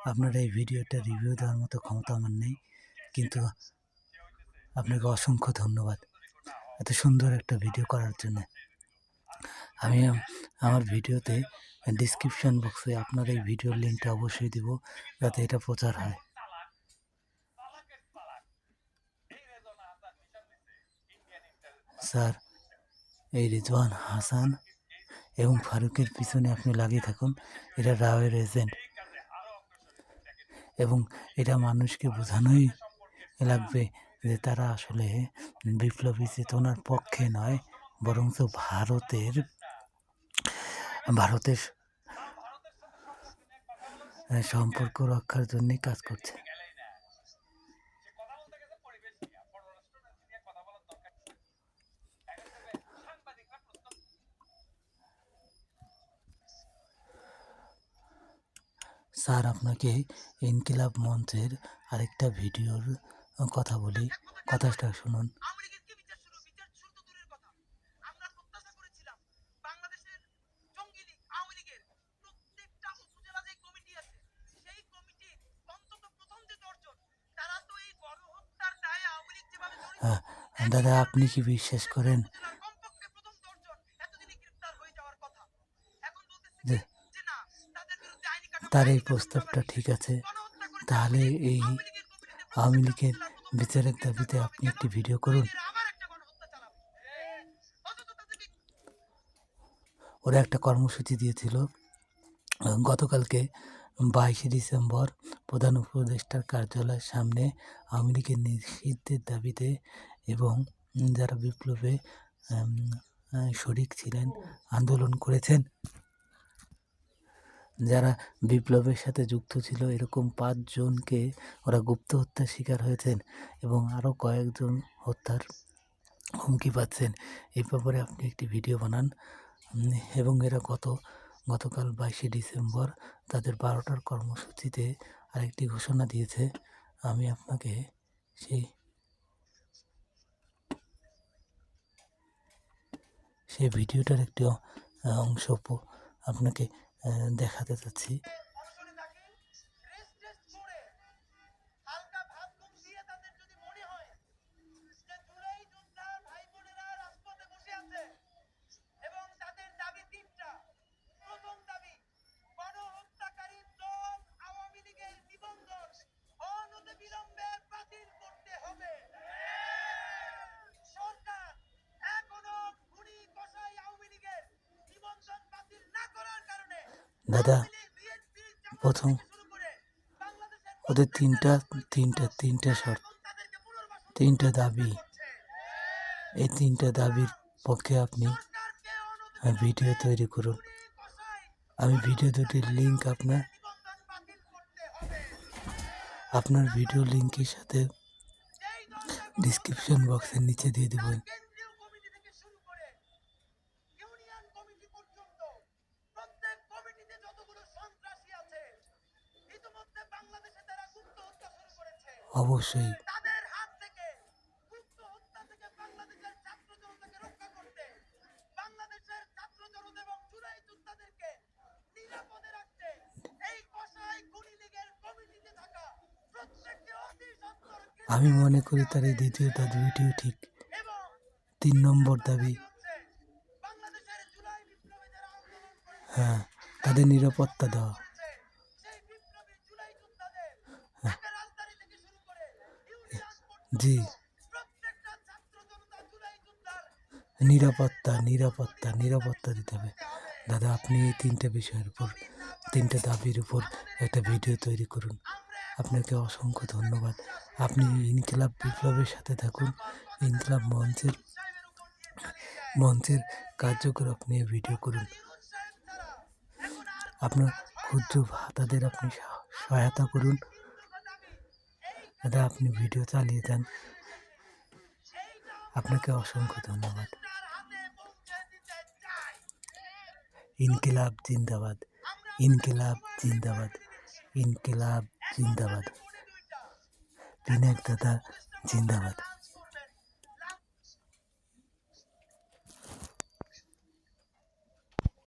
আপনার এই ভিডিওটা রিভিউ দেওয়ার মতো ক্ষমতা আমার নেই, কিন্তু আপনাকে অসংখ্য ধন্যবাদ এত সুন্দর একটা ভিডিও করার জন্য। আমি আমার ভিডিওতে ডিসক্রিপশন বক্সে আপনার এই ভিডিওর লিঙ্কটা অবশ্যই দিব, যাতে এটা প্রচার হয়। স্যার, এই রিজওয়ান হাসান এবং ফারুকের পিছনে আপনি লাগিয়ে থাকুন। এটা রাওয়ের এজেন্ট, এবং এটা মানুষকে বোঝানোই লাগবে যে তারা আসলে বিপ্লবী চেতনার পক্ষে নয়, বরঞ্চ ভারতের সম্পর্ক রক্ষার জন্যই কাজ করছে। স্যার, আপনাকে ইনকিলাব মঞ্চের আরেকটা ভিডিওর কথা বলি, কথাটা শুনুন। হ্যাঁ দাদা, আপনি কি বিশ্বাস করেন যে তার এই প্রস্তাবটা ঠিক আছে? তাহলে এই আওয়ামী লীগের বিচারের দাবিতে আপনি একটি ভিডিও করুন। ওরা একটা কর্মসূচি দিয়েছিল গতকালকে 22শে ডিসেম্বর প্রধান উপদেষ্টার কার্যালয়ের সামনে আওয়ামী লীগের নিষিদ্ধের দাবিতে, এবং যারা বিপ্লবে শরিক ছিলেন, আন্দোলন করেছেন, যারা বিপ্লবের সাথে যুক্ত ছিল, এরকম 5 জনকে ওরা গুপ্ত হত্যার শিকার হয়েছেন এবং আরও কয়েকজন হত্যার হুমকি পাচ্ছেন। এই ব্যাপারে আপনি একটি ভিডিও বানান, এবং এরা গতকাল 22শে ডিসেম্বর তাদের 12টার কর্মসূচিতে আরেকটি ঘোষণা দিয়েছে। আমি আপনাকে সেই ভিডিওটার একটি অংশ আপনাকে দেখাতে চাচ্ছি। দাদা, প্রথম ওদের তিনটা দাবি, এই 3টা দাবির পক্ষে আপনি ভিডিও তৈরি করুন। আমি ভিডিও দুটির লিঙ্ক আপনার ভিডিও লিঙ্কের সাথে ডিসক্রিপশন বক্সের নিচে দিয়ে দেবেন। অবশ্যই আমি মনে করি তার এই দ্বিতীয় দাবিটিও ঠিক। 3 নম্বর দাবি, হ্যাঁ, তাদের নিরাপত্তা দেওয়া। জি, নিরাপত্তা দিতে হবে। দাদা, আপনি এই 3টে বিষয়ের উপর, 3টে দাবির উপর একটা ভিডিও তৈরি করুন। আপনাকে অসংখ্য ধন্যবাদ। আপনি ইনকিলাব বিপ্লবের সাথে থাকুন। ইনকিলাব মঞ্চের কার্যকর আপনি ভিডিও করুন। আপনার ক্ষুদ্র ভাতাদের আপনি সহায়তা করুন। দাদা, আপনি ভিডিও চালিয়ে যান। আপনাকে অসংখ্য ধন্যবাদ। ইনকিলাব জিন্দাবাদ, ইনকিলাব জিন্দাবাদ, ইনকিলাব জিন্দাবাদ। বিনায়ক দাদা জিন্দাবাদ।